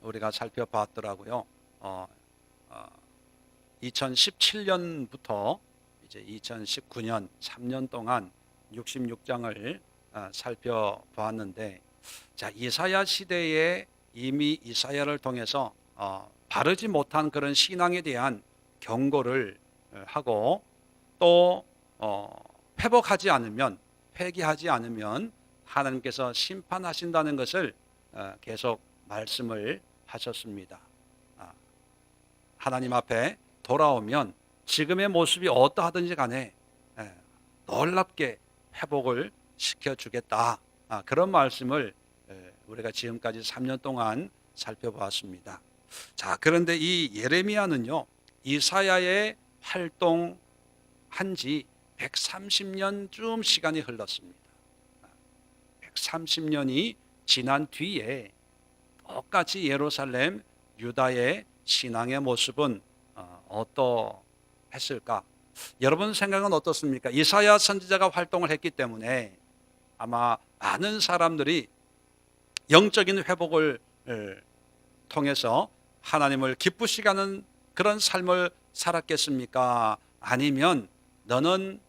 우리가 살펴봤더라고요. 2017년부터 이제 2019년 3년 동안 66장을 살펴보았는데, 자, 이사야 시대에 이미 이사야를 통해서 바르지 못한 그런 신앙에 대한 경고를 하고, 또 회복하지 않으면, 회개하지 않으면 하나님께서 심판하신다는 것을 계속 말씀을 하셨습니다. 하나님 앞에 돌아오면 지금의 모습이 어떠하든지 간에 놀랍게 회복을 시켜주겠다. 그런 말씀을 우리가 지금까지 3년 동안 살펴보았습니다. 자, 그런데 이 예레미야는요, 이사야의 활동한 지 130년쯤 시간이 흘렀습니다. 130년이 지난 뒤에 똑같이 예루살렘, 유다의 신앙의 모습은 어떠했을까? 여러분 생각은 어떻습니까? 이사야 선지자가 활동을 했기 때문에 아마 많은 사람들이 영적인 회복을 통해서 하나님을 기쁘시게 하는 그런 삶을 살았겠습니까? 아니면 너는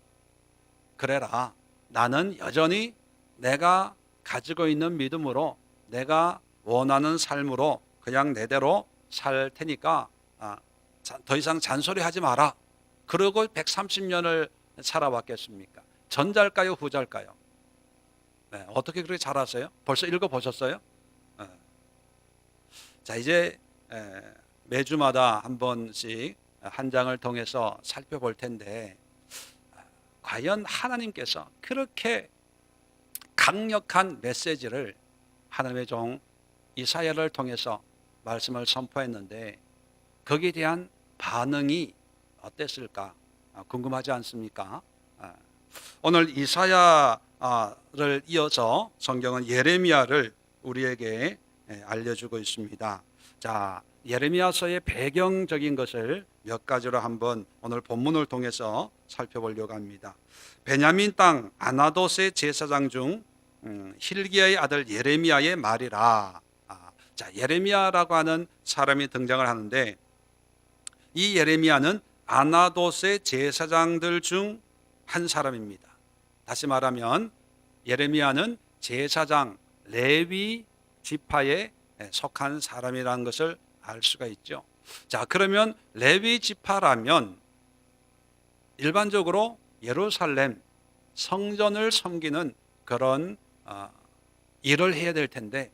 그래라, 나는 여전히 내가 가지고 있는 믿음으로, 내가 원하는 삶으로 그냥 내대로 살 테니까 더 이상 잔소리하지 마라, 그러고 130년을 살아왔겠습니까? 전자일까요, 후자일까요? 어떻게 그렇게 잘 아세요? 벌써 읽어보셨어요? 자, 이제 매주마다 한 번씩 한 장을 통해서 살펴볼 텐데, 과연 하나님께서 그렇게 강력한 메시지를 하나님의 종 이사야를 통해서 말씀을 선포했는데, 거기에 대한 반응이 어땠을까 궁금하지 않습니까? 오늘 이사야를 이어서 성경은 예레미야를 우리에게 알려주고 있습니다. 자, 예레미야서의 배경적인 것을 몇 가지로 한번 오늘 본문을 통해서 살펴보려고 합니다. 베냐민 땅 아나돗의 제사장 중 hil기야의 아들 예레미야의 말이라. 자, 예레미야라고 하는 사람이 등장을 하는데, 이 예레미야는 아나돗의 제사장들 중 한 사람입니다. 다시 말하면 예레미야는 제사장 레위 지파에 속한 사람이라는 것을 알 수가 있죠. 자, 그러면 레위 지파라면 일반적으로 예루살렘 성전을 섬기는 그런 일을 해야 될 텐데,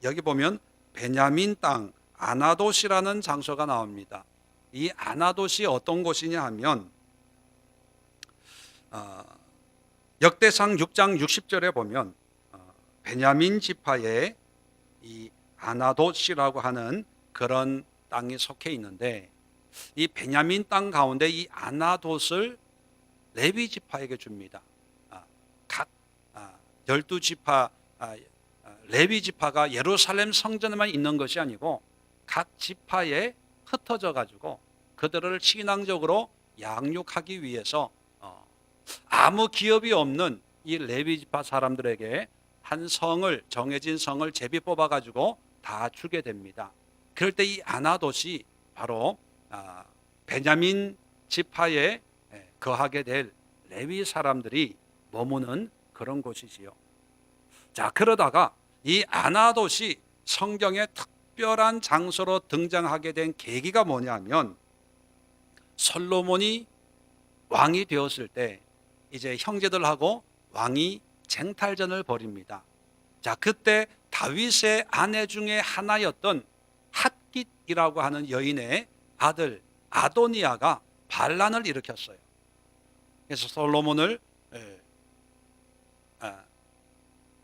여기 보면 베냐민 땅 아나돗이라는 장소가 나옵니다. 이 아나돗이 어떤 곳이냐 하면 역대상 6장 60절에 보면 베냐민 지파에 이 아나돗이라고 하는 그런 땅이 속해 있는데, 이 베냐민 땅 가운데 이 아나돗을 레위 지파에게 줍니다. 각 12지파 레위 지파가 예루살렘 성전에만 있는 것이 아니고 각 지파에 흩어져 가지고 그들을 신앙적으로 양육하기 위해서 아무 기업이 없는 이 레위 지파 사람들에게 한 성을, 정해진 성을 제비 뽑아 가지고 다 주게 됩니다. 그럴 때 이 아나돗이 바로 베냐민 지파에 거하게 될 레위 사람들이 머무는 그런 곳이지요. 자, 그러다가 이 아나돗이 성경의 특별한 장소로 등장하게 된 계기가 뭐냐면, 솔로몬이 왕이 되었을 때 이제 형제들하고 왕이 쟁탈전을 벌입니다. 자, 그때 다윗의 아내 중에 하나였던 핫깃이라고 하는 여인의 아들 아도니아가 반란을 일으켰어요. 그래서 솔로몬을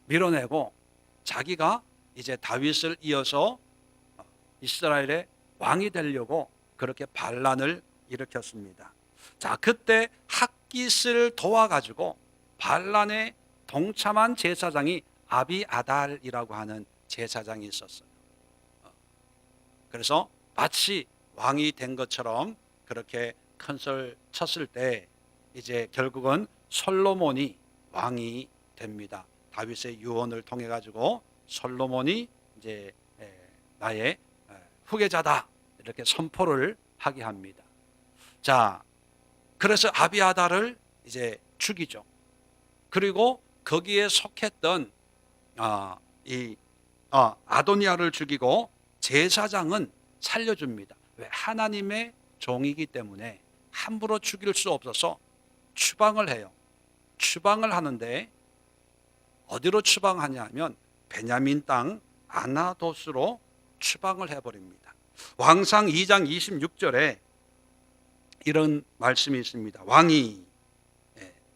밀어내고 자기가 이제 다윗을 이어서 이스라엘의 왕이 되려고 그렇게 반란을 일으켰습니다. 자, 그때 핫깃을 도와가지고 반란에 동참한 제사장이 아비아달이라고 하는 제사장이 있었어요. 그래서 마치 왕이 된 것처럼 그렇게 큰소리를 쳤을 때 이제 결국은 솔로몬이 왕이 됩니다. 다윗의 유언을 통해 가지고 솔로몬이 이제 나의 후계자다 이렇게 선포를 하게 합니다. 자, 그래서 아비아달을 이제 죽이죠. 그리고 거기에 속했던 아도니아를 죽이고 제사장은 살려줍니다. 왜? 하나님의 종이기 때문에 함부로 죽일 수 없어서 추방을 해요. 추방을 하는데 어디로 추방하냐 하면 베냐민 땅 아나돗으로 추방을 해버립니다. 왕상 2장 26절에 이런 말씀이 있습니다. 왕이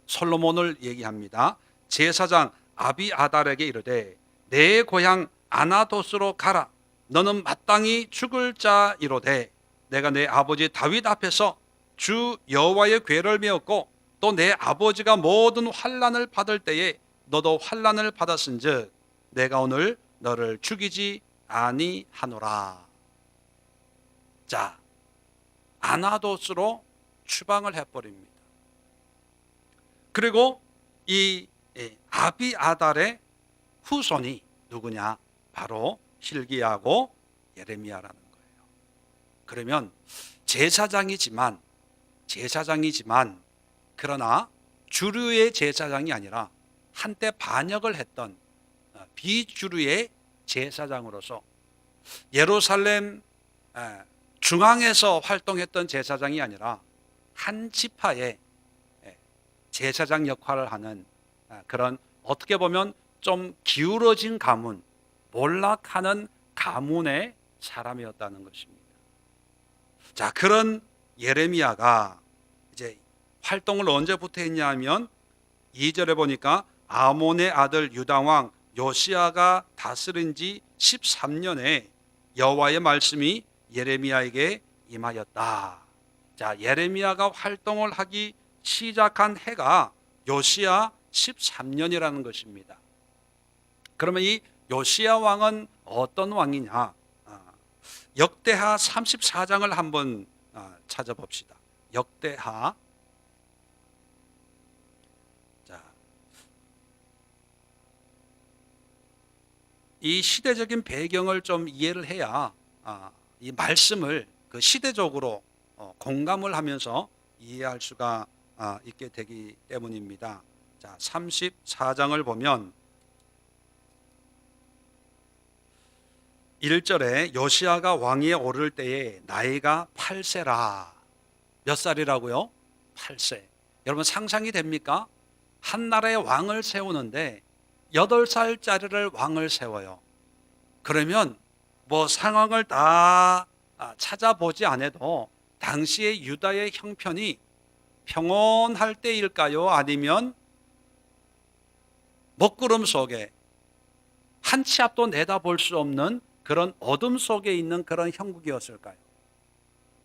솔로몬을 얘기합니다. 제사장 아비아달에게 이르되 내 고향 아나돗으로 가라. 너는 마땅히 죽을 자이로되 내가 내 아버지 다윗 앞에서 주 여호와의 궤를 메었고 또 내 아버지가 모든 환난을 받을 때에 너도 환난을 받았은즉 내가 오늘 너를 죽이지 아니하노라. 자, 아나돗으로 추방을 해버립니다. 그리고 이 아비아달의 후손이 누구냐? 바로 hil기야하고 예레미야라는 거예요. 그러면 제사장이지만 그러나 주류의 제사장이 아니라 한때 반역을 했던 비주류의 제사장으로서 예루살렘 중앙에서 활동했던 제사장이 아니라 한 지파의 제사장 역할을 하는 그런 어떻게 보면 좀 기울어진 가문, 몰락하는 가문의 사람이었다는 것입니다. 자, 그런 예레미야가 이제 활동을 언제부터 했냐 하면 2절에 보니까 아몬의 아들 유다왕 요시야가 다스린 지 13년에 여호와의 말씀이 예레미야에게 임하였다. 자, 예레미야가 활동을 하기 시작한 해가 요시야 13년이라는 것입니다. 그러면 이 요시야 왕은 어떤 왕이냐? 역대하 34장을 한번 찾아봅시다. 역대하. 자, 이 시대적인 배경을 좀 이해를 해야 이 말씀을 그 시대적으로 공감을 하면서 이해할 수가 있게 되기 때문입니다. 자, 34장을 보면 1절에 요시야가 왕위에 오를 때에 나이가 8세라. 몇 살이라고요? 8세. 여러분 상상이 됩니까? 한 나라의 왕을 세우는데 8살짜리를 왕을 세워요. 그러면 뭐 상황을 다 찾아보지 않아도 당시의 유다의 형편이 평온할 때일까요? 아니면 먹구름 속에 한 치 앞도 내다볼 수 없는 그런 어둠 속에 있는 그런 형국이었을까요?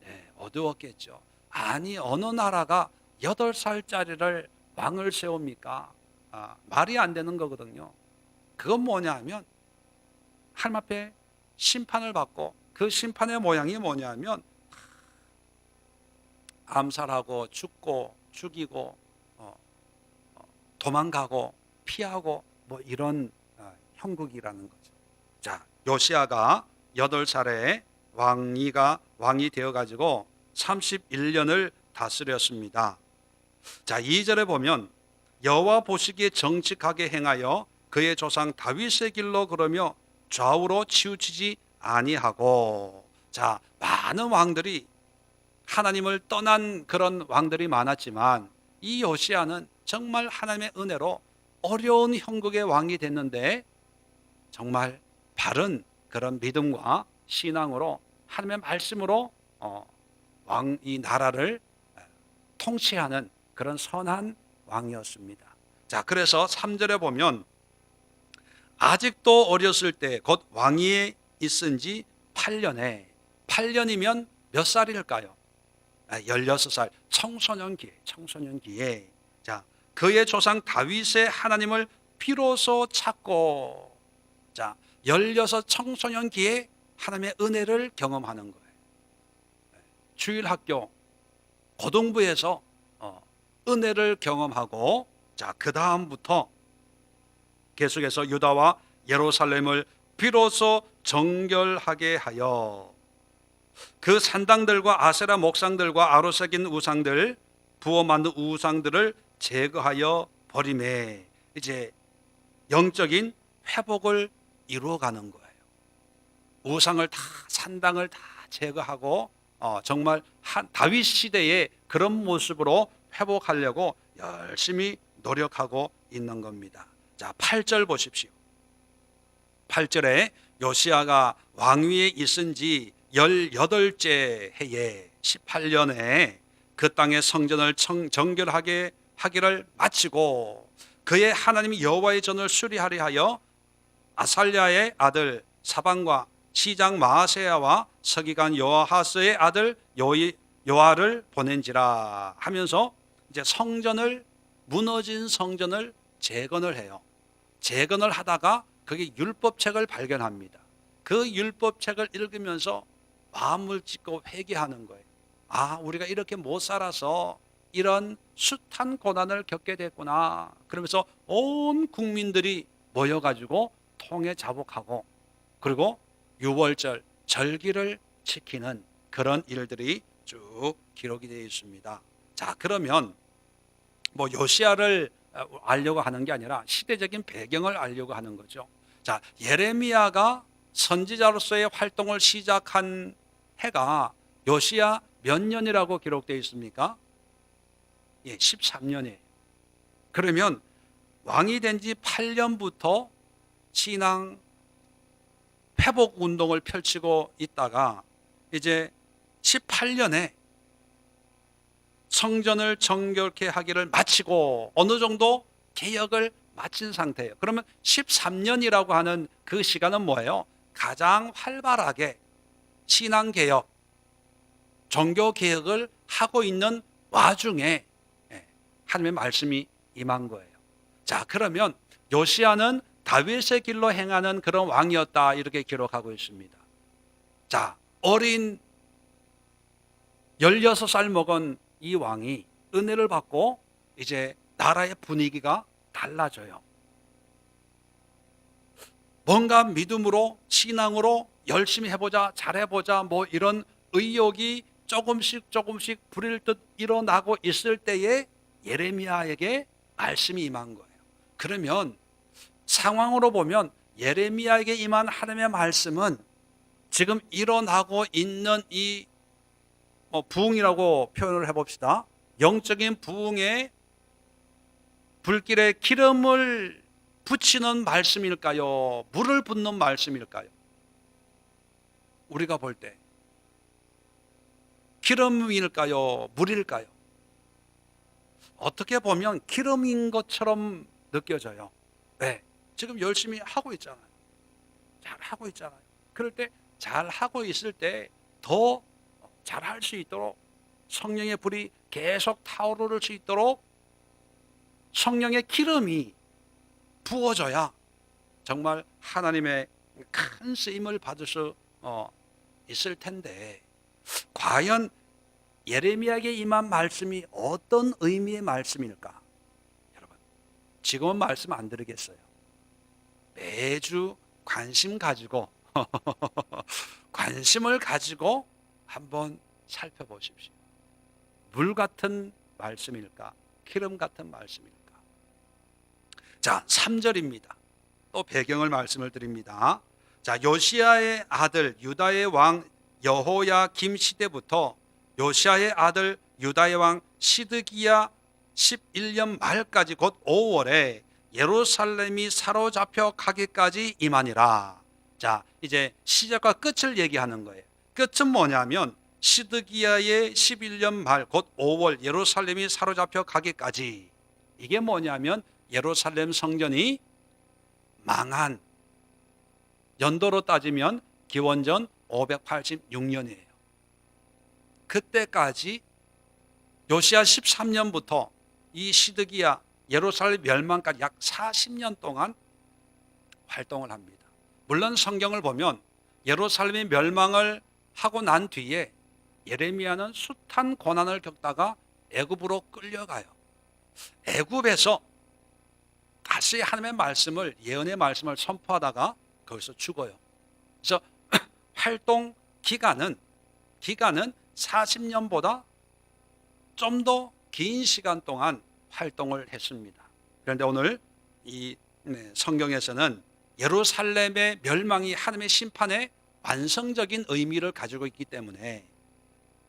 네, 어두웠겠죠. 아니, 어느 나라가 8살짜리를 왕을 세웁니까? 말이 안 되는 거거든요. 그건 뭐냐 하면 하나님 앞에 심판을 받고 그 심판의 모양이 뭐냐 하면 암살하고 죽고 죽이고 도망가고 피하고 뭐 이런 형국이라는 거죠. 자, 요시야가 8살에 왕이 되어가지고 31년을 다스렸습니다. 자, 2절에 보면 여호와 보시기에 정직하게 행하여 그의 조상 다윗의 길로 걸으며 좌우로 치우치지 아니하고. 자, 많은 왕들이 하나님을 떠난 그런 왕들이 많았지만 이 요시야는 정말 하나님의 은혜로 어려운 형국의 왕이 됐는데 정말 바른 그런 믿음과 신앙으로 하나님의 말씀으로 이 나라를 통치하는 그런 선한 왕이었습니다. 자, 그래서 3절에 보면 아직도 어렸을 때 곧 왕위에 있은 지 8년에 8년이면 몇 살일까요? 16살 청소년기에 자, 그의 조상 다윗의 하나님을 비로소 찾고. 자, 16 청소년기에 하나님의 은혜를 경험하는 거예요. 주일학교 고등부에서 은혜를 경험하고, 자, 그 다음부터 계속해서 유다와 예루살렘을 비로소 정결하게 하여. 그 산당들과 아세라 목상들과 아로 새긴 우상들, 부어 만든 우상들을 제거하여 버림에 이제 영적인 회복을 이루어가는 거예요. 우상을 다, 산당을 다 제거하고 정말 다윗 시대의 그런 모습으로 회복하려고 열심히 노력하고 있는 겁니다. 자, 8절 보십시오. 8절에 요시야가 왕위에 있은 지 18째 해에 18년에 그 땅의 성전을 정결하게 하기를 마치고 그의 하나님 여호와의 전을 수리하려 하여 아살랴의 아들 사반과 시장 마아세야와 서기관 요아하스의 아들 요아를 보낸지라 하면서 이제 무너진 성전을 재건을 해요. 재건을 하다가 거기 율법책을 발견합니다. 그 율법책을 읽으면서 마음을 찢고 회개하는 거예요. 아, 우리가 이렇게 못 살아서 이런 숱한 고난을 겪게 됐구나. 그러면서 온 국민들이 모여가지고 통해 자복하고 그리고 유월절 절기를 지키는 그런 일들이 쭉 기록이 되어 있습니다. 자, 그러면 뭐 요시야를 알려고 하는 게 아니라 시대적인 배경을 알려고 하는 거죠. 자, 예레미야가 선지자로서의 활동을 시작한 해가 요시야 몇 년이라고 기록되어 있습니까? 예, 13년이에요. 그러면 왕이 된 지 8년부터 신앙 회복 운동을 펼치고 있다가 이제 18년에 성전을 정결케 하기를 마치고 어느 정도 개혁을 마친 상태예요. 그러면 13년이라고 하는 그 시간은 뭐예요? 가장 활발하게 신앙개혁, 종교개혁을 하고 있는 와중에 하나님의 말씀이 임한 거예요. 자, 그러면 요시야는 다윗의 길로 행하는 그런 왕이었다 이렇게 기록하고 있습니다. 자, 어린 16살 먹은 이 왕이 은혜를 받고 이제 나라의 분위기가 달라져요. 뭔가 믿음으로 신앙으로 열심히 해보자, 잘해보자 뭐 이런 의욕이 조금씩 불일 듯 일어나고 있을 때에 예레미야에게 말씀이 임한 거예요. 그러면 상황으로 보면 예레미야에게 임한 하나님의 말씀은 지금 일어나고 있는 이 부흥이라고 표현을 해봅시다. 영적인 부흥의 불길에 기름을 붙이는 말씀일까요? 물을 붓는 말씀일까요? 우리가 볼 때 기름일까요? 물일까요? 어떻게 보면 기름인 것처럼 느껴져요. 네, 지금 열심히 하고 있잖아요. 잘하고 있잖아요. 그럴 때 잘하고 있을 때 더 잘할 수 있도록 성령의 불이 계속 타오를 수 있도록 성령의 기름이 부어져야 정말 하나님의 큰 쓰임을 받을 수 있을 텐데 과연 예레미야에게 임한 말씀이 어떤 의미의 말씀일까? 여러분, 지금은 말씀 안 드리겠어요. 매주 관심 가지고 관심을 가지고 한번 살펴보십시오. 물 같은 말씀일까? 기름 같은 말씀일까? 자, 3절입니다. 또 배경을 말씀을 드립니다. 자, 요시야의 아들 유다의 왕 여호야김 시대부터 요시야의 아들 유다의 왕 시드기야 11년 말까지 곧 5월에 예루살렘이 사로잡혀 가기까지 임하니라. 자, 이제 시작과 끝을 얘기하는 거예요. 끝은 뭐냐면 시드기야의 11년 말 곧 5월 예루살렘이 사로잡혀 가기까지. 이게 뭐냐면 예루살렘 성전이 망한 연도로 따지면 기원전 586년이에요. 그때까지 요시야 13년부터 이 시드기야 예루살렘 멸망까지 약 40년 동안 활동을 합니다. 물론 성경을 보면 예루살렘이 멸망을 하고 난 뒤에 예레미야는 숱한 고난을 겪다가 애굽으로 끌려가요. 애굽에서 다시 하나님의 말씀을, 예언의 말씀을 선포하다가 거기서 죽어요. 그래서 활동 기간은 기간은 40년보다 좀 더 긴 시간 동안 활동을 했습니다. 그런데 오늘 이 성경에서는 예루살렘의 멸망이 하나님의 심판의 완성적인 의미를 가지고 있기 때문에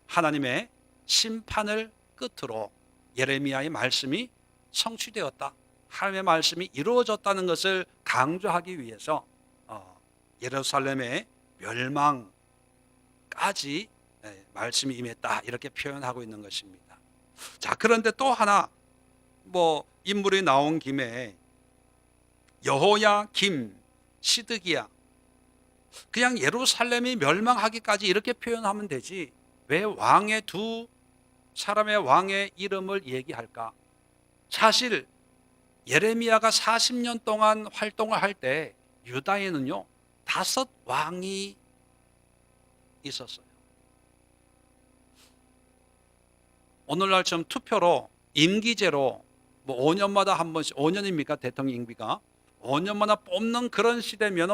하나님의 심판을 끝으로 예레미야의 말씀이 성취되었다, 하나님의 말씀이 이루어졌다는 것을 강조하기 위해서 예루살렘의 멸망까지 말씀이 임했다, 이렇게 표현하고 있는 것입니다. 자, 그런데 또 하나 인물이 나온 김에 여호야김, 시드기야, 그냥 예루살렘이 멸망하기까지 이렇게 표현하면 되지 왜 왕의 두 사람의 왕의 이름을 얘기할까? 사실 예레미야가 40년 동안 활동을 할 때 유다에는요 5 왕이 있었어요. 오늘날처럼 투표로 임기제로 5년마다 한 번씩, 5년입니까 대통령 임기가? 5년마다 뽑는 그런 시대면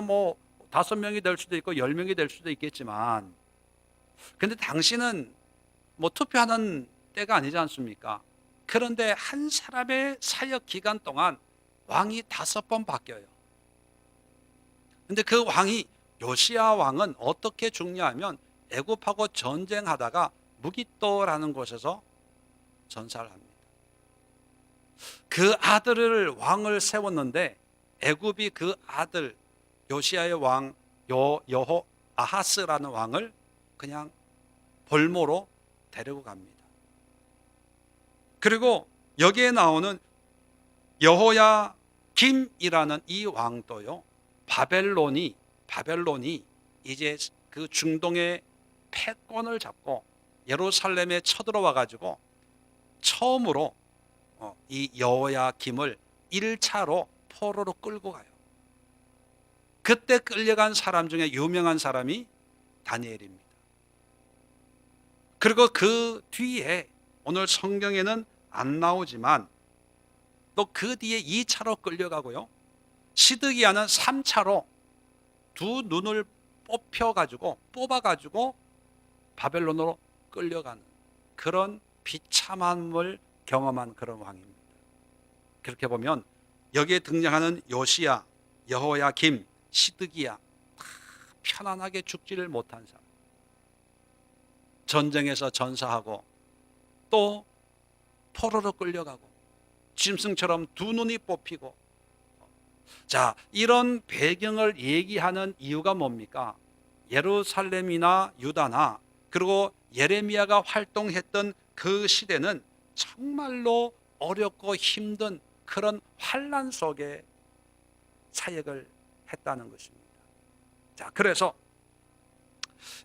5명이 될 수도 있고 10명이 될 수도 있겠지만, 근데 당신은 투표하는 때가 아니지 않습니까? 그런데 한 사람의 사역 기간 동안 왕이 5번 바뀌어요. 근데 그 왕이, 요시야 왕은 어떻게 죽냐면 애굽하고 전쟁하다가 무깃도라는 곳에서 전사를 합니다. 그 아들을 왕을 세웠는데 애굽이 그 아들 요시야의 왕 여호 아하스라는 왕을 그냥 볼모로 데리고 갑니다. 그리고 여기에 나오는 여호야김이라는 이 왕도요 바벨론이 이제 그 중동의 패권을 잡고 예루살렘에 쳐들어와 가지고 처음으로 이 여호야김을 1차로 포로로 끌고 가요. 그때 끌려간 사람 중에 유명한 사람이 다니엘입니다. 그리고 그 뒤에 오늘 성경에는 안 나오지만 또 그 뒤에 2차로 끌려가고요, 시드기야는 3차로 두 눈을 뽑아가지고 바벨론으로 끌려가는 그런 비참함을 경험한 그런 왕입니다. 그렇게 보면 여기에 등장하는 요시야, 여호야김, 시드기야 다 편안하게 죽지를 못한 사람, 전쟁에서 전사하고 또 포로로 끌려가고 짐승처럼 두 눈이 뽑히고. 자, 이런 배경을 얘기하는 이유가 뭡니까? 예루살렘이나 유다나 그리고 예레미야가 활동했던 그 시대는 정말로 어렵고 힘든 그런 환난 속에 사역을 했다는 것입니다. 자, 그래서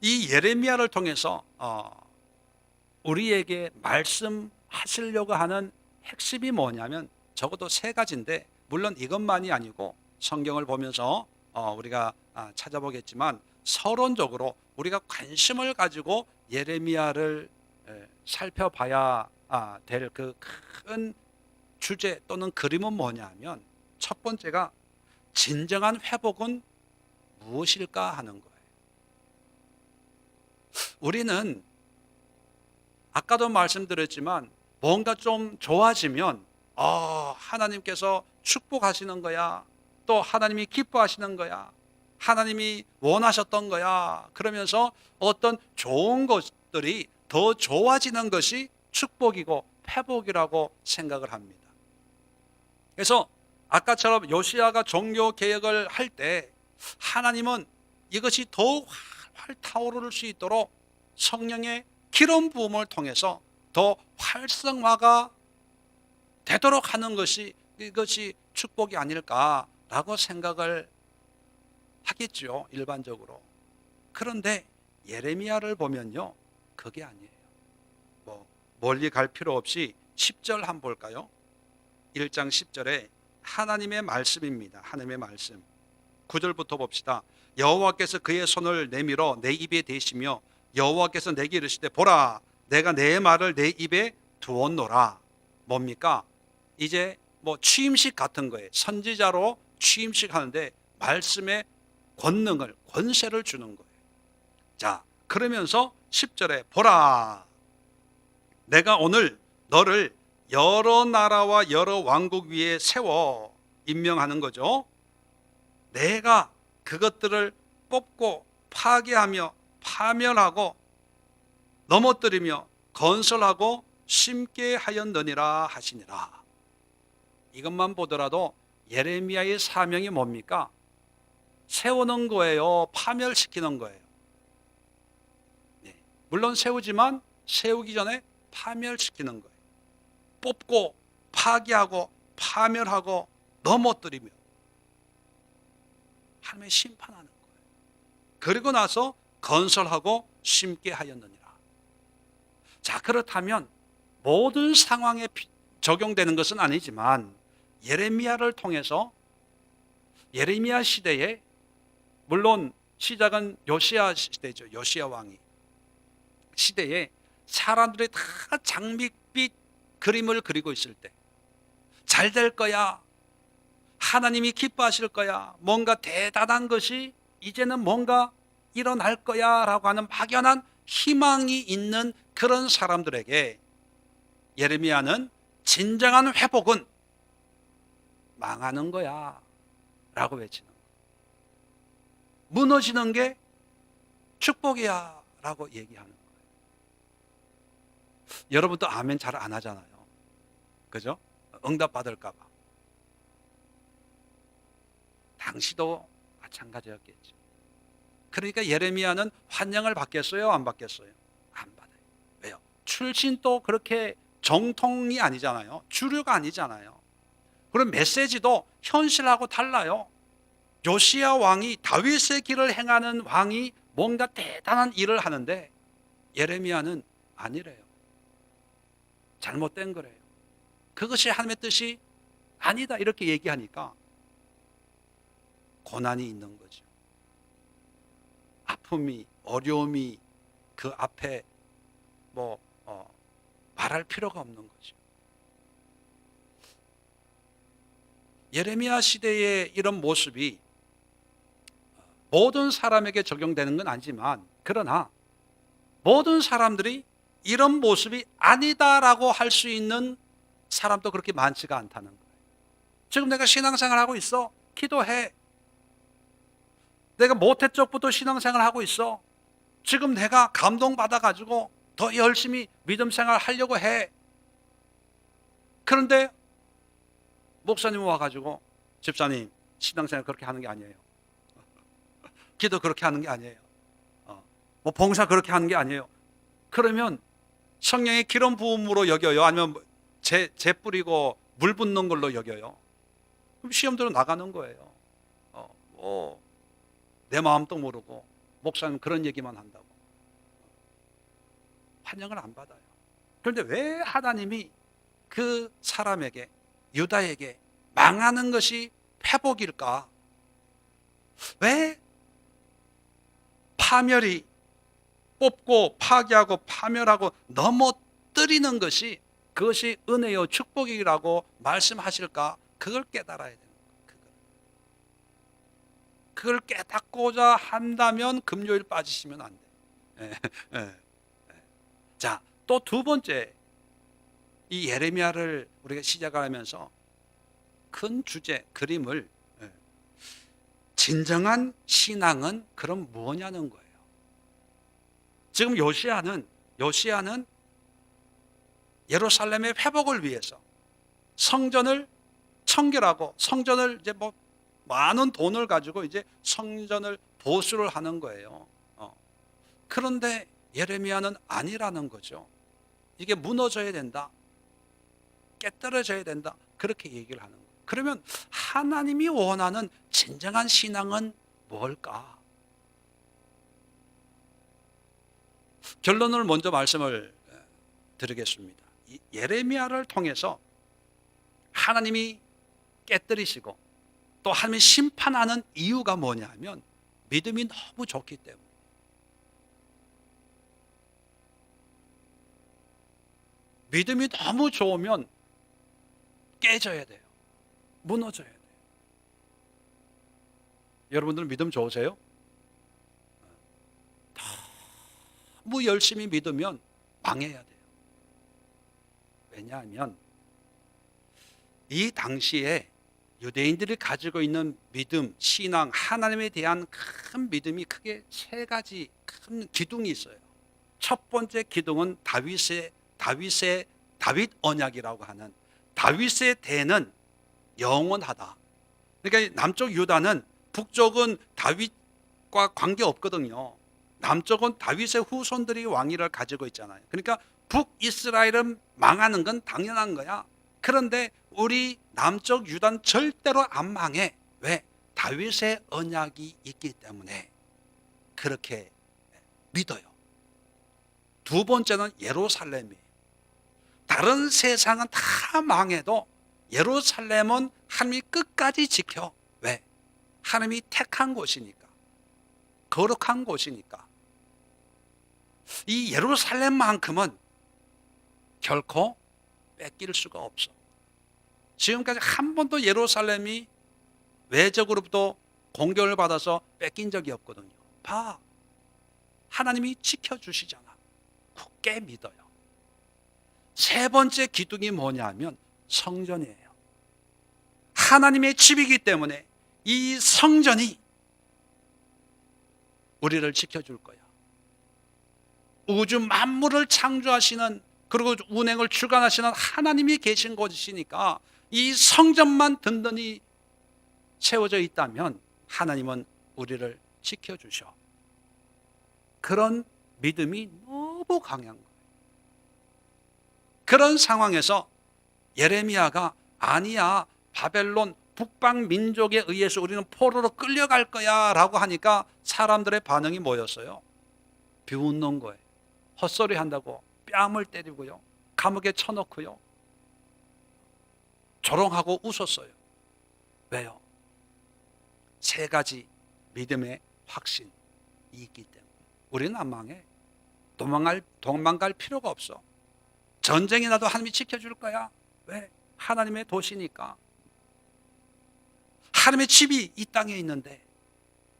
이 예레미야를 통해서 우리에게 말씀하시려고 하는 핵심이 뭐냐면 적어도 3가지인데, 물론 이것만이 아니고 성경을 보면서 우리가 찾아보겠지만 서론적으로 우리가 관심을 가지고 예레미야를 살펴봐야 될 그 큰 주제 또는 그림은 뭐냐면, 첫 번째가 진정한 회복은 무엇일까 하는 거예요. 우리는 아까도 말씀드렸지만 뭔가 좀 좋아지면 하나님께서 축복하시는 거야, 또 하나님이 기뻐하시는 거야, 하나님이 원하셨던 거야, 그러면서 어떤 좋은 것들이 더 좋아지는 것이 축복이고 회복이라고 생각을 합니다. 그래서 아까처럼 요시야가 종교 개혁을 할 때 하나님은 이것이 더욱 활활 타오를 수 있도록 성령의 기름 부음을 통해서 더 활성화가 되도록 하는 것이, 이것이 축복이 아닐까라고 생각을 하겠죠, 일반적으로. 그런데 예레미야를 보면요, 그게 아니에요. 멀리 갈 필요 없이 10절 한번 볼까요? 1장 10절에 하나님의 말씀입니다. 하나님의 말씀. 9절부터 봅시다. 여호와께서 그의 손을 내밀어 내 입에 대시며 여호와께서 내게 이르시되 보라, 내가 내 말을 내 입에 두었노라. 뭡니까? 이제 취임식 같은 거예요. 선지자로 취임식 하는데 말씀의 권능을, 권세를 주는 거예요. 자, 그러면서 10절에 보라, 내가 오늘 너를 여러 나라와 여러 왕국 위에 세워, 임명하는 거죠. 내가 그것들을 뽑고 파괴하며 파멸하고 넘어뜨리며 건설하고 심게 하였느니라 하시니라. 이것만 보더라도 예레미야의 사명이 뭡니까? 세우는 거예요? 파멸시키는 거예요? 네. 물론 세우지만 세우기 전에 파멸시키는 거예요. 뽑고 파괴하고 파멸하고 넘어뜨리며 하나님의 심판하는 거예요. 그리고 나서 건설하고 심게 하였느니라. 자, 그렇다면 모든 상황에 적용되는 것은 아니지만 예레미야를 통해서 예레미야 시대에, 물론 시작은 요시야 시대죠. 요시야 왕이 시대에 사람들이 다 장밋빛 그림을 그리고 있을 때, 잘 될 거야, 하나님이 기뻐하실 거야, 뭔가 대단한 것이 이제는 뭔가 일어날 거야 라고 하는 막연한 희망이 있는 그런 사람들에게 예레미야는 진정한 회복은 망하는 거야 라고 외치는 거예요. 무너지는 게 축복이야 라고 얘기하는 거예요. 여러분도 아멘 잘 안 하잖아요. 그죠? 응답 받을까 봐. 당시도 마찬가지였겠죠. 그러니까 예레미야는 환영을 받겠어요? 안 받겠어요? 안 받아요. 왜요? 출신도 그렇게 정통이 아니잖아요. 주류가 아니잖아요. 그럼 메시지도 현실하고 달라요. 요시야 왕이 다윗의 길을 행하는 왕이 뭔가 대단한 일을 하는데 예레미야는 아니래요. 잘못된 거래요. 그것이 하나님의 뜻이 아니다 이렇게 얘기하니까 고난이 있는 거죠. 아픔이, 어려움이 그 앞에 말할 필요가 없는 거죠. 예레미야 시대의 이런 모습이 모든 사람에게 적용되는 건 아니지만, 그러나 모든 사람들이 이런 모습이 아니다라고 할 수 있는 사람도 그렇게 많지가 않다는 거예요. 지금 내가 신앙생활 하고 있어. 기도해. 내가 모태 쪽부터 신앙생활 하고 있어. 지금 내가 감동받아가지고 더 열심히 믿음 생활 하려고 해. 그런데 목사님 와가지고, 집사님 신앙생활 그렇게 하는 게 아니에요. 기도 그렇게 하는 게 아니에요. 봉사 그렇게 하는 게 아니에요. 그러면 성령의 기름 부음으로 여겨요? 아니면 재 뿌리고 물 붓는 걸로 여겨요? 그럼 시험대로 나가는 거예요. 내 마음도 모르고 목사님 그런 얘기만 한다고 환영을 안 받아요. 그런데 왜 하나님이 그 사람에게, 유다에게 망하는 것이 회복일까? 왜 파멸이, 뽑고 파괴하고 파멸하고 넘어뜨리는 것이, 그것이 은혜요 축복이라고 말씀하실까? 그걸 깨달아야 되는 거예요. 그걸 깨닫고자 한다면 금요일 빠지시면 안 돼요. 자, 또 두 번째, 이 예레미야를 우리가 시작하면서 큰 주제, 그림을, 진정한 신앙은 그럼 뭐냐는 거예요. 지금 요시야는 예루살렘의 회복을 위해서 성전을 청결하고, 성전을 이제 많은 돈을 가지고 이제 성전을 보수를 하는 거예요. 그런데 예레미야는 아니라는 거죠. 이게 무너져야 된다, 깨떨어져야 된다, 그렇게 얘기를 하는 거예요. 그러면 하나님이 원하는 진정한 신앙은 뭘까? 결론을 먼저 말씀을 드리겠습니다. 예레미야를 통해서 하나님이 깨뜨리시고 또 하나님이 심판하는 이유가 뭐냐면 믿음이 너무 좋기 때문에. 믿음이 너무 좋으면 깨져야 돼요. 무너져야 돼요. 여러분들은 믿음 좋으세요? 너무 열심히 믿으면 망해야 돼요. 왜냐하면 이 당시에 유대인들이 가지고 있는 믿음, 신앙, 하나님에 대한 큰 믿음이 크게 세 가지 큰 기둥이 있어요. 첫 번째 기둥은 다윗 언약이라고 하는, 다윗의 대는 영원하다. 그러니까 남쪽 유다는, 북쪽은 다윗과 관계 없거든요. 남쪽은 다윗의 후손들이 왕위를 가지고 있잖아요. 그러니까 북이스라엘은 망하는 건 당연한 거야. 그런데 우리 남쪽 유다는 절대로 안 망해. 왜? 다윗의 언약이 있기 때문에 그렇게 믿어요. 두 번째는 예루살렘이에요. 다른 세상은 다 망해도 예루살렘은 하나님이 끝까지 지켜. 왜? 하나님이 택한 곳이니까, 거룩한 곳이니까. 이 예루살렘만큼은 결코 뺏길 수가 없어. 지금까지 한 번도 예루살렘이 외적으로부터 공격을 받아서 뺏긴 적이 없거든요. 봐, 하나님이 지켜주시잖아. 굳게 믿어요. 세 번째 기둥이 뭐냐면 성전이에요. 하나님의 집이기 때문에 이 성전이 우리를 지켜줄 거야. 우주 만물을 창조하시는, 그리고 운행을 주관하시는 하나님이 계신 곳이니까 이 성전만 든든히 세워져 있다면 하나님은 우리를 지켜주셔. 그런 믿음이 너무 강한 거예요. 그런 상황에서 예레미야가 아니야, 바벨론 북방 민족에 의해서 우리는 포로로 끌려갈 거야 라고 하니까 사람들의 반응이 뭐였어요? 비웃는 거예요. 헛소리 한다고 뺨을 때리고요, 감옥에 쳐넣고요, 조롱하고 웃었어요. 왜요? 세 가지 믿음의 확신이 있기 때문에 우리는 안 망해. 도망갈 필요가 없어. 전쟁이 나도 하나님이 지켜줄 거야. 왜? 하나님의 도시니까. 하나님의 집이 이 땅에 있는데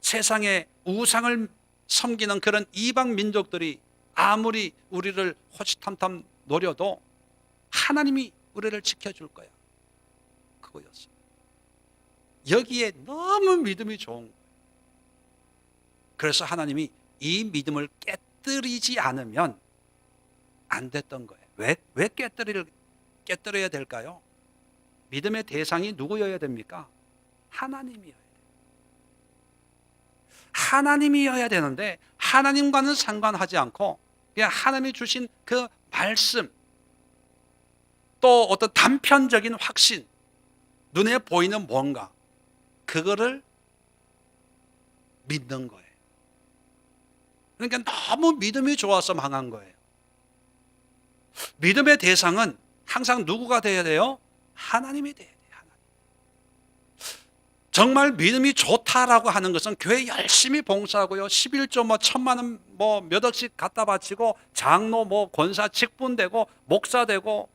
세상에 우상을 섬기는 그런 이방 민족들이 아무리 우리를 호시탐탐 노려도 하나님이 우리를 지켜줄 거야. 그거였어요. 여기에 너무 믿음이 좋은 거예요. 그래서 하나님이 이 믿음을 깨뜨리지 않으면 안 됐던 거예요. 왜 깨뜨려야 될까요? 믿음의 대상이 누구여야 됩니까? 하나님이어야 돼요. 하나님이어야 되는데 하나님과는 상관하지 않고 그냥 하나님이 주신 그 말씀, 또 어떤 단편적인 확신, 눈에 보이는 뭔가, 그거를 믿는 거예요. 그러니까 너무 믿음이 좋아서 망한 거예요. 믿음의 대상은 항상 누구가 돼야 돼요? 하나님이 돼야 돼요. 하나님. 정말 믿음이 좋다라고 하는 것은 교회 열심히 봉사하고요, 11조 1,000만 원 몇 억씩 갖다 바치고 장로 권사 직분되고 목사되고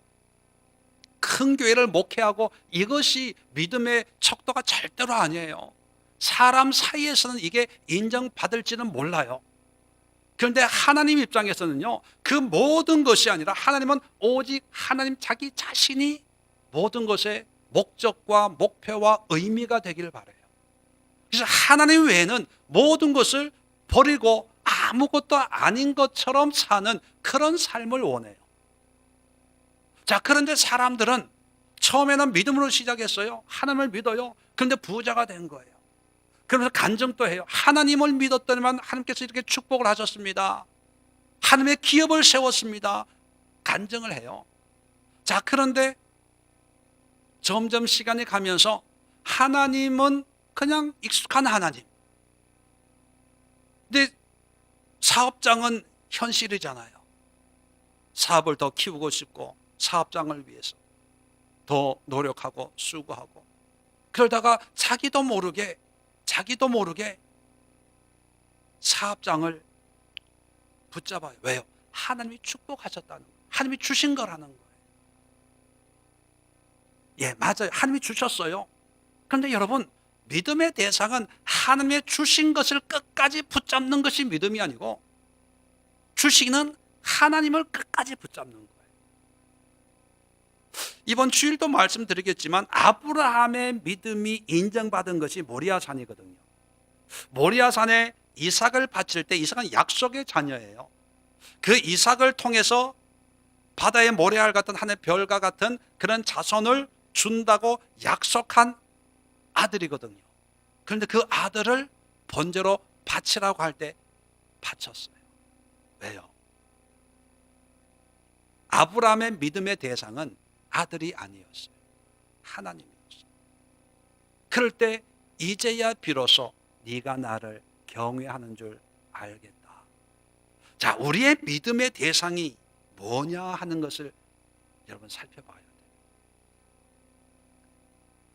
큰 교회를 목회하고, 이것이 믿음의 척도가 절대로 아니에요. 사람 사이에서는 이게 인정받을지는 몰라요. 그런데 하나님 입장에서는요, 그 모든 것이 아니라 하나님은 오직 하나님 자기 자신이 모든 것의 목적과 목표와 의미가 되길 바라요. 그래서 하나님 외에는 모든 것을 버리고 아무것도 아닌 것처럼 사는 그런 삶을 원해요. 자, 그런데 사람들은 처음에는 믿음으로 시작했어요. 하나님을 믿어요. 그런데 부자가 된 거예요. 그러면서 간증도 해요. 하나님을 믿었더니만 하나님께서 이렇게 축복을 하셨습니다. 하나님의 기업을 세웠습니다. 간증을 해요. 자, 그런데 점점 시간이 가면서 하나님은 그냥 익숙한 하나님. 근데 사업장은 현실이잖아요. 사업을 더 키우고 싶고 사업장을 위해서 더 노력하고 수고하고, 그러다가 자기도 모르게 사업장을 붙잡아요. 왜요? 하나님이 축복하셨다는 거예요. 하나님이 주신 거라는 거예요. 예, 맞아요. 하나님이 주셨어요. 그런데 여러분, 믿음의 대상은 하나님의 주신 것을 끝까지 붙잡는 것이 믿음이 아니고, 주시는 하나님을 끝까지 붙잡는 거예요. 이번 주일도 말씀드리겠지만 아브라함의 믿음이 인정받은 것이 모리아산이거든요. 모리아산에 이삭을 바칠 때 이삭은 약속의 자녀예요. 그 이삭을 통해서 바다의 모래알 같은 하늘의 별과 같은 그런 자손을 준다고 약속한 아들이거든요. 그런데 그 아들을 번제로 바치라고 할 때 바쳤어요. 왜요? 아브라함의 믿음의 대상은 아들이 아니었어요. 하나님이었어요. 그럴 때 이제야 비로소 네가 나를 경외하는 줄 알겠다. 자, 우리의 믿음의 대상이 뭐냐 하는 것을 여러분 살펴봐야 돼요.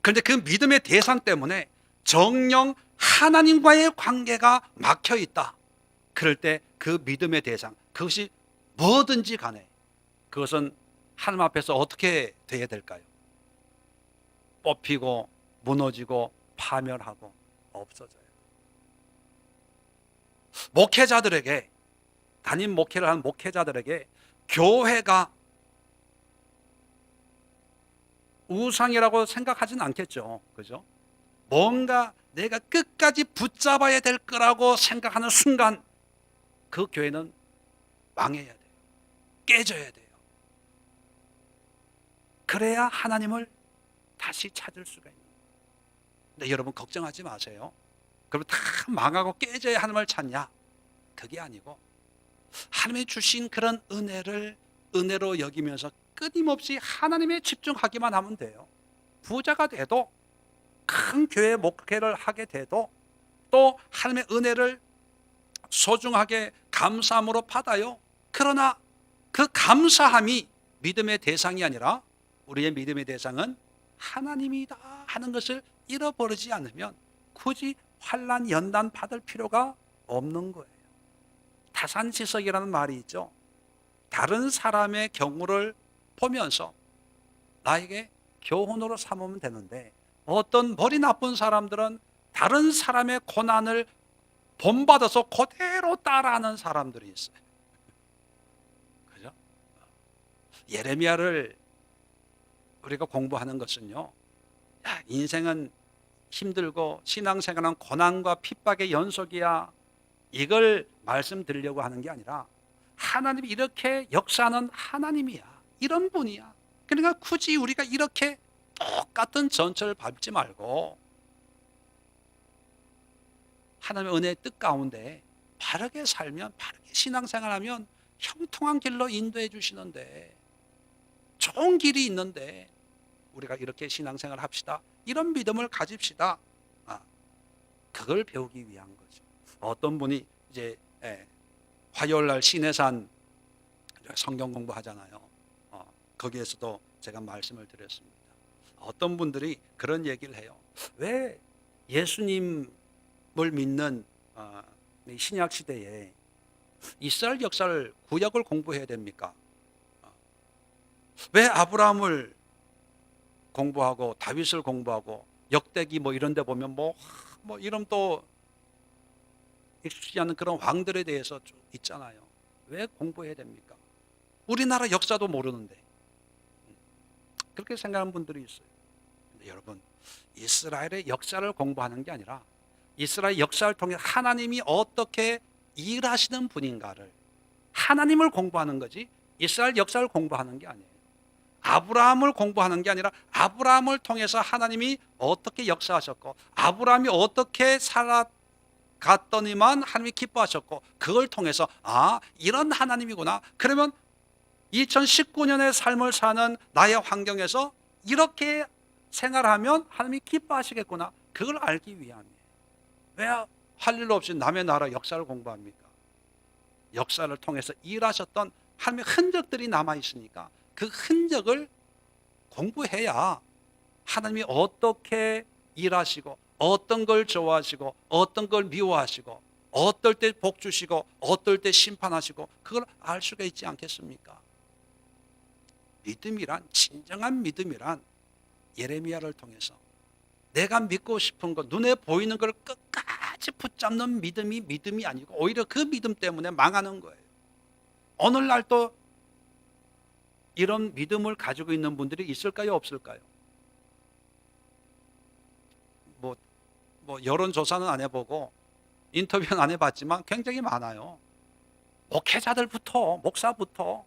그런데 그 믿음의 대상 때문에 정녕 하나님과의 관계가 막혀 있다. 그럴 때 그 믿음의 대상, 그것이 뭐든지 간에 그것은 하나님 앞에서 어떻게 돼야 될까요? 뽑히고 무너지고 파멸하고 없어져요. 목회자들에게, 담임 목회를 하는 목회자들에게 교회가 우상이라고 생각하지는 않겠죠. 그죠? 뭔가 내가 끝까지 붙잡아야 될 거라고 생각하는 순간 그 교회는 망해야 돼요. 깨져야 돼요. 그래야 하나님을 다시 찾을 수가 있는 거예요. 근데 여러분 걱정하지 마세요. 그럼 다 망하고 깨져야 하나님을 찾냐? 그게 아니고 하나님이 주신 그런 은혜를 은혜로 여기면서 끊임없이 하나님에 집중하기만 하면 돼요. 부자가 돼도 큰 교회 목회를 하게 돼도 또 하나님의 은혜를 소중하게 감사함으로 받아요. 그러나 그 감사함이 믿음의 대상이 아니라 우리의 믿음의 대상은 하나님이다 하는 것을 잃어버리지 않으면 굳이 환난 연단 받을 필요가 없는 거예요. 타산지석이라는 말이 있죠. 다른 사람의 경우를 보면서 나에게 교훈으로 삼으면 되는데 어떤 머리 나쁜 사람들은 다른 사람의 고난을 본받아서 그대로 따라하는 사람들이 있어요. 그죠? 예레미야를 우리가 공부하는 것은요, 야, 인생은 힘들고 신앙생활은 고난과 핍박의 연속이야, 이걸 말씀드리려고 하는 게 아니라 하나님이 이렇게 역사하는 하나님이야, 이런 분이야. 그러니까 굳이 우리가 이렇게 똑같은 전철을 밟지 말고 하나님의 은혜의 뜻 가운데 바르게 살면, 바르게 신앙생활하면 형통한 길로 인도해 주시는데, 좋은 길이 있는데 우리가 이렇게 신앙생활 합시다, 이런 믿음을 가집시다. 그걸 배우기 위한 거죠. 어떤 분이 이제 화요일날 신해산 성경 공부하잖아요. 거기에서도 제가 말씀을 드렸습니다. 어떤 분들이 그런 얘기를 해요. 왜 예수님을 믿는 신약 시대에 이스라엘 역사를, 구약을 공부해야 됩니까? 왜 아브라함을 공부하고 다윗을 공부하고 역대기 뭐 이런 데 보면 뭐 이름 또 익숙지 않은 그런 왕들에 대해서 쭉 있잖아요. 왜 공부해야 됩니까? 우리나라 역사도 모르는데. 그렇게 생각하는 분들이 있어요. 근데 여러분, 이스라엘의 역사를 공부하는 게 아니라 이스라엘 역사를 통해 하나님이 어떻게 일하시는 분인가를, 하나님을 공부하는 거지 이스라엘 역사를 공부하는 게 아니에요. 아브라함을 공부하는 게 아니라 아브라함을 통해서 하나님이 어떻게 역사하셨고 아브라함이 어떻게 살아갔더니만 하나님이 기뻐하셨고 그걸 통해서 이런 하나님이구나. 그러면 2019년의 삶을 사는 나의 환경에서 이렇게 생활하면 하나님이 기뻐하시겠구나. 그걸 알기 위함이에요. 왜 할 일 없이 남의 나라 역사를 공부합니까? 역사를 통해서 일하셨던 하나님의 흔적들이 남아있으니까 그 흔적을 공부해야 하나님이 어떻게 일하시고 어떤 걸 좋아하시고 어떤 걸 미워하시고 어떨 때 복 주시고 어떨 때 심판하시고 그걸 알 수가 있지 않겠습니까? 믿음이란, 진정한 믿음이란 예레미야를 통해서 내가 믿고 싶은 것, 눈에 보이는 걸 끝까지 붙잡는 믿음이 아니고 오히려 그 믿음 때문에 망하는 거예요. 오늘날 또 이런 믿음을 가지고 있는 분들이 있을까요, 없을까요? 뭐 여론조사는 안 해보고 인터뷰는 안 해봤지만 굉장히 많아요. 목회자들부터 목사부터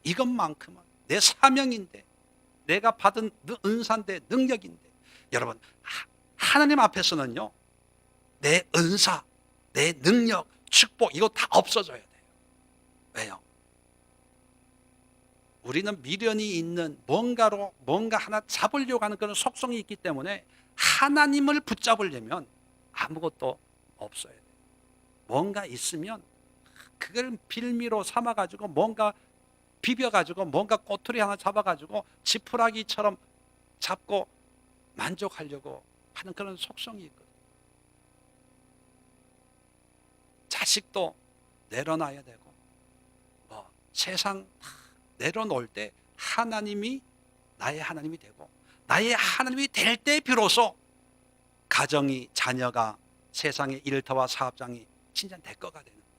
이것만큼은 내 사명인데, 내가 받은 은사인데, 능력인데. 여러분, 하나님 앞에서는요, 내 은사, 내 능력, 축복, 이거 다 없어져야 돼요. 왜요? 우리는 미련이 있는, 뭔가 하나 잡으려고 하는 그런 속성이 있기 때문에 하나님을 붙잡으려면 아무것도 없어야 돼요. 뭔가 있으면 그걸 빌미로 삼아가지고, 뭔가 비벼가지고, 뭔가 꼬투리 하나 잡아가지고 지푸라기처럼 잡고 만족하려고 하는 그런 속성이 있거든요. 자식도 내려놔야 되고, 세상 다 내려놓을 때 하나님이 나의 하나님이 되고, 나의 하나님이 될 때 비로소 가정이, 자녀가, 세상의 일터와 사업장이 진짜 내 거가 되는 거예요.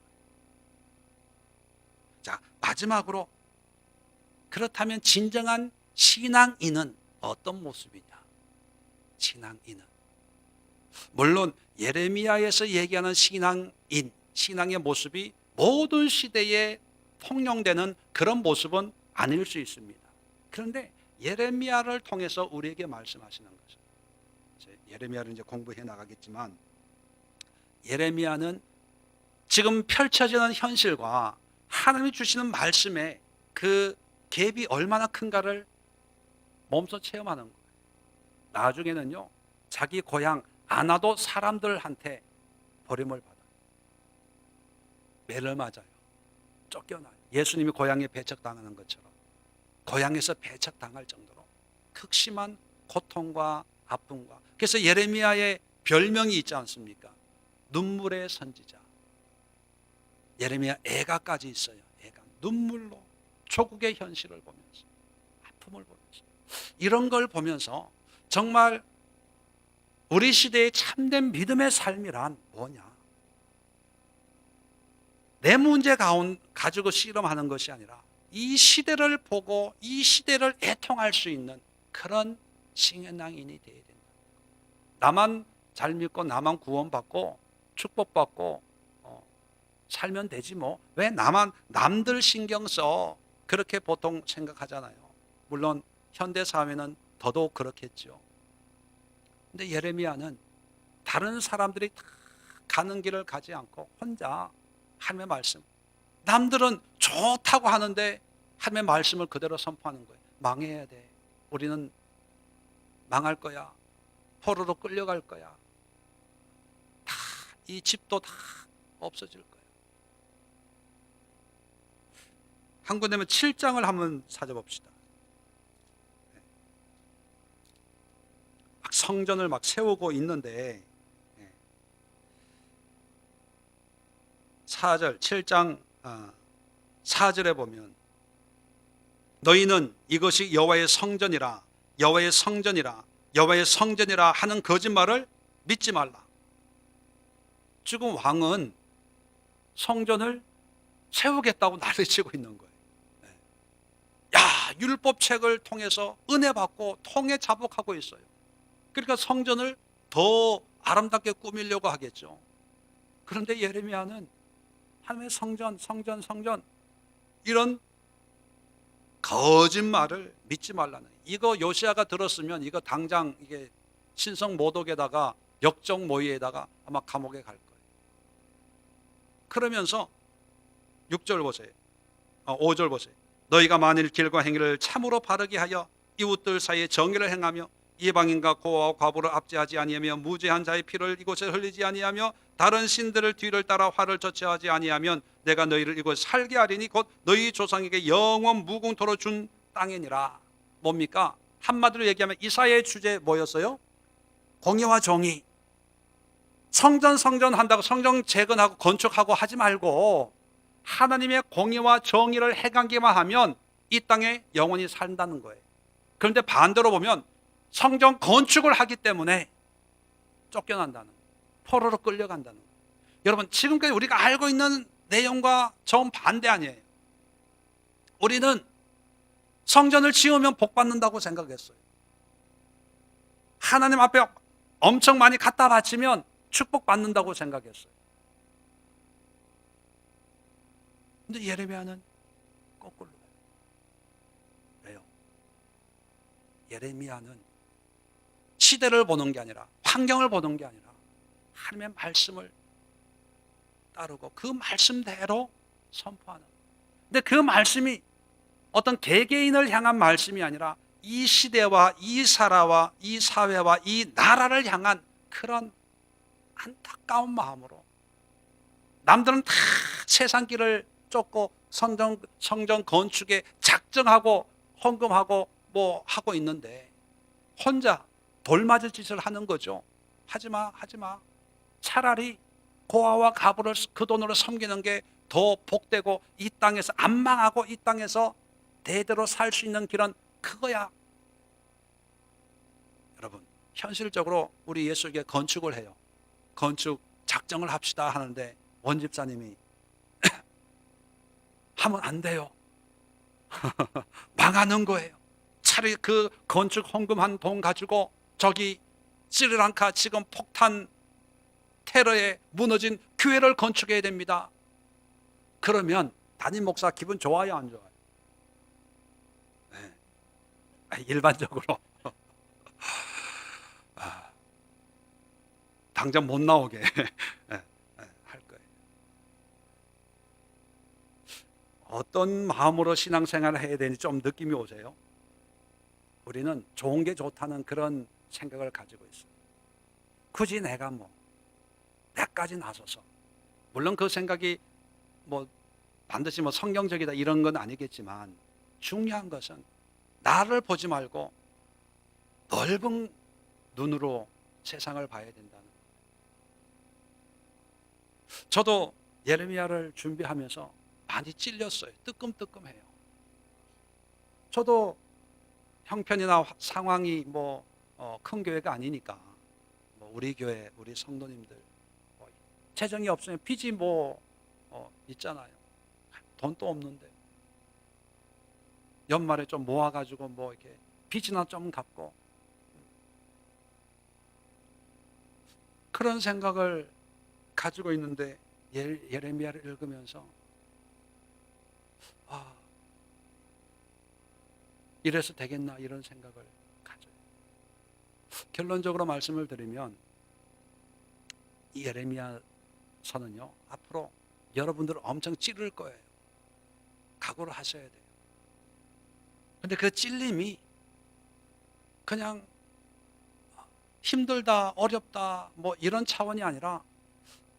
자, 마지막으로, 그렇다면 진정한 신앙인은 어떤 모습이냐? 신앙인은, 물론 예레미야에서 얘기하는 신앙인, 신앙의 모습이 모든 시대에 통용되는 그런 모습은 아닐 수 있습니다. 그런데 예레미야를 통해서 우리에게 말씀하시는 거죠. 예레미야를 이제 공부해 나가겠지만, 예레미야는 지금 펼쳐지는 현실과 하나님이 주시는 말씀에 그 갭이 얼마나 큰가를 몸소 체험하는 거예요. 나중에는요, 자기 고향 아나도 사람들한테 버림을 받아요. 매를 맞아요. 쫓겨나요. 예수님이 고향에 배척당하는 것처럼 고향에서 배척당할 정도로 극심한 고통과 아픔과. 그래서 예레미야의 별명이 있지 않습니까? 눈물의 선지자. 예레미야 애가까지 있어요. 애가 눈물로 조국의 현실을 보면서, 아픔을 보면서, 이런 걸 보면서 정말 우리 시대의 참된 믿음의 삶이란 뭐냐? 내 문제 가지고 씨름하는 것이 아니라 이 시대를 보고 이 시대를 애통할 수 있는 그런 신앙인이 되어야 된다. 나만 잘 믿고 나만 구원받고 축복받고 살면 되지 뭐. 왜 남들 신경 써? 그렇게 보통 생각하잖아요. 물론 현대 사회는 더더욱 그렇겠죠. 근데 예레미야는 다른 사람들이 다 가는 길을 가지 않고 혼자 하나님의 말씀, 남들은 좋다고 하는데 하나님의 말씀을 그대로 선포하는 거예요. 망해야 돼. 우리는 망할 거야. 포로로 끌려갈 거야. 다, 이 집도 다 없어질 거야. 한 군데면 7장을 한번 찾아봅시다. 막 성전을 막 세우고 있는데 4절, 7장 4절에 보면, 너희는 이것이 여호와의 성전이라, 여호와의 성전이라, 여호와의 성전이라 하는 거짓말을 믿지 말라. 지금 왕은 성전을 세우겠다고 난리치고 있는 거예요. 야, 율법책을 통해서 은혜 받고 통해 자복하고 있어요. 그러니까 성전을 더 아름답게 꾸미려고 하겠죠. 그런데 예레미야는 하나님의 성전 이런 거짓말을 믿지 말라는, 이거 요시야가 들었으면 이거 당장 이게 신성 모독에다가 역적 모의에다가 아마 감옥에 갈 거예요. 그러면서 6절 보세요. 5절 보세요. 너희가 만일 길과 행위를 참으로 바르게 하여 이웃들 사이에 정의를 행하며 이방인과 고아와 과부를 압제하지 아니하며 무죄한 자의 피를 이곳에 흘리지 아니하며 다른 신들을 뒤를 따라 화를 저체하지 아니하면 내가 너희를 이곳에 살게 하리니 곧 너희 조상에게 영원 무궁토로 준 땅이니라. 뭡니까? 한마디로 얘기하면 이사야의 주제 뭐였어요? 공의와 정의. 성전 한다고 성전 재건하고 건축하고 하지 말고 하나님의 공의와 정의를 행하기만 하면 이 땅에 영원히 산다는 거예요. 그런데 반대로 보면 성전 건축을 하기 때문에 쫓겨난다는 거예요. 포로로 끌려간다는 거예요. 여러분, 지금까지 우리가 알고 있는 내용과 정반대 아니에요. 우리는 성전을 지으면 복 받는다고 생각했어요. 하나님 앞에 엄청 많이 갖다 바치면 축복 받는다고 생각했어요. 근데 예레미야는 거꾸로. 왜요? 예레미야는 시대를 보는 게 아니라, 환경을 보는 게 아니라 하나님의 말씀을 따르고 그 말씀대로 선포하는. 근데 그 말씀이 어떤 개개인을 향한 말씀이 아니라 이 시대와 이 사라와 이 사회와 이 나라를 향한 그런 안타까운 마음으로, 남들은 다 세상 길을 쫓고 성전 건축에 작정하고 헌금하고 뭐 하고 있는데 혼자 돌맞을 짓을 하는 거죠. 하지마. 차라리 고아와 가부를 그 돈으로 섬기는 게 더 복되고 이 땅에서 안 망하고 이 땅에서 대대로 살 수 있는 길은 그거야. 여러분, 현실적으로 우리 예수에게 건축을 해요. 건축 작정을 합시다 하는데 원집사님이 하면 안 돼요. 망하는 거예요. 차라리 그 건축 헌금한 돈 가지고 저기 스리랑카 지금 폭탄 테러에 무너진 교회를 건축해야 됩니다. 그러면 담임 목사 기분 좋아요, 안 좋아요? 네. 일반적으로 당장 못 나오게 할 거예요. 어떤 마음으로 신앙생활을 해야 되는지 좀 느낌이 오세요? 우리는 좋은 게 좋다는 그런 생각을 가지고 있어요. 굳이 내가 내까지 나서서, 물론 그 생각이 반드시 성경적이다 이런 건 아니겠지만, 중요한 것은 나를 보지 말고 넓은 눈으로 세상을 봐야 된다는 거예요. 저도 예레미야를 준비하면서 많이 찔렸어요. 뜨끔뜨끔해요. 저도 형편이나 상황이 큰 교회가 아니니까, 우리 교회, 우리 성도님들 재정이 없으면 빚이 있잖아요. 돈도 없는데 연말에 좀 모아가지고 이렇게 빚이나 좀 갚고, 그런 생각을 가지고 있는데 예레미야를 읽으면서 이래서 되겠나 이런 생각을 가져요. 결론적으로 말씀을 드리면 이 예레미야서는요, 앞으로 여러분들을 엄청 찌를 거예요. 각오를 하셔야 돼요. 근데 그 찔림이 그냥 힘들다, 어렵다 이런 차원이 아니라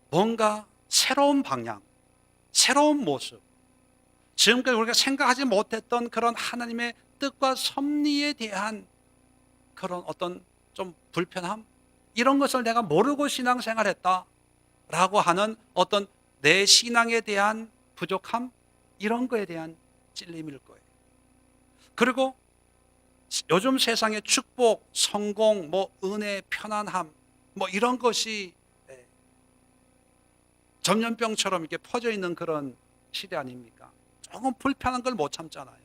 뭔가 새로운 방향, 새로운 모습, 지금까지 우리가 생각하지 못했던 그런 하나님의 뜻과 섭리에 대한 그런 어떤 좀 불편함, 이런 것을 내가 모르고 신앙생활했다 라고 하는 어떤 내 신앙에 대한 부족함, 이런 거에 대한 찔림일 거예요. 그리고 요즘 세상의 축복, 성공, 은혜, 편안함 이런 것이 전염병처럼 이렇게 퍼져 있는 그런 시대 아닙니까? 조금 불편한 걸 못 참잖아요.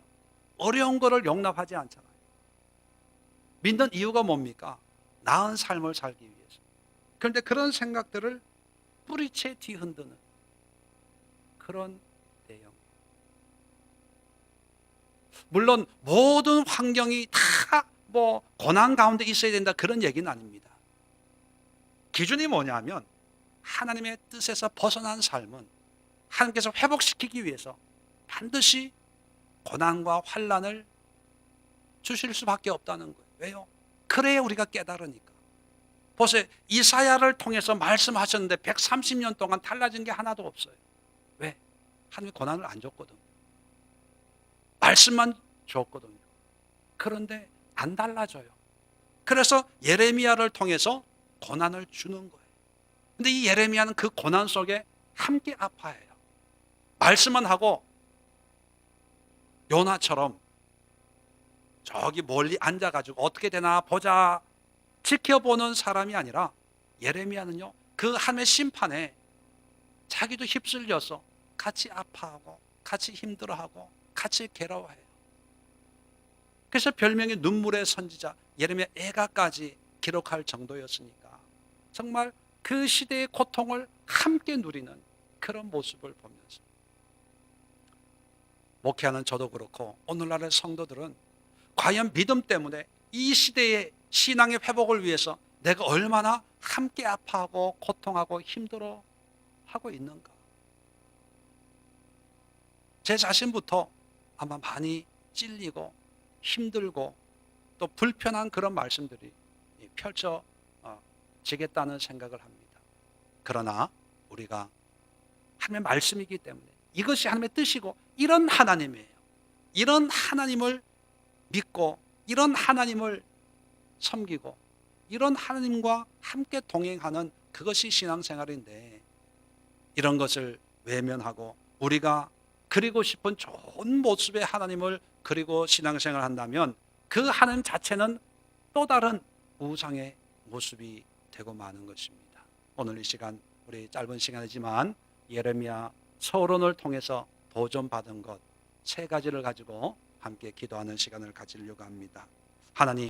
어려운 거를 용납하지 않잖아요. 믿는 이유가 뭡니까? 나은 삶을 살기 위해서. 그런데 그런 생각들을 뿌리채 뒤흔드는 그런 내용. 물론 모든 환경이 다 고난 가운데 있어야 된다 그런 얘기는 아닙니다. 기준이 뭐냐면 하나님의 뜻에서 벗어난 삶은 하나님께서 회복시키기 위해서 반드시 고난과 환난을 주실 수밖에 없다는 거예요. 왜요? 그래야 우리가 깨달으니까. 보세요. 이사야를 통해서 말씀하셨는데 130년 동안 달라진 게 하나도 없어요. 왜? 하나님이 고난을 안 줬거든. 말씀만 줬거든요. 그런데 안 달라져요. 그래서 예레미야를 통해서 고난을 주는 거예요. 근데 이 예레미야는 그 고난 속에 함께 아파해요. 말씀만 하고 요나처럼 저기 멀리 앉아가지고 어떻게 되나 보자 지켜보는 사람이 아니라, 예레미야는요 그 하나님의 심판에 자기도 휩쓸려서 같이 아파하고 같이 힘들어하고 같이 괴로워해요. 그래서 별명이 눈물의 선지자 예레미야 애가까지 기록할 정도였으니까 정말 그 시대의 고통을 함께 누리는 그런 모습을 보면서 목회하는 저도 그렇고 오늘날의 성도들은 과연 믿음 때문에 이 시대의 신앙의 회복을 위해서 내가 얼마나 함께 아파하고 고통하고 힘들어하고 있는가. 제 자신부터 아마 많이 찔리고 힘들고 또 불편한 그런 말씀들이 펼쳐지겠다는 생각을 합니다. 그러나 우리가 하나님의 말씀이기 때문에 이것이 하나님의 뜻이고 이런 하나님이에요. 이런 하나님을 믿고 이런 하나님을 섬기고 이런 하나님과 함께 동행하는 그것이 신앙생활인데 이런 것을 외면하고 우리가 그리고 싶은 좋은 모습의 하나님을 그리고 신앙생활을 한다면 그 하나님 자체는 또 다른 우상의 모습이 되고 마는 것입니다. 오늘 이 시간 우리 짧은 시간이지만 예레미야 서론을 통해서 도전받은 것 세 가지를 가지고 함께 기도하는 시간을 가지려고 합니다. 하나님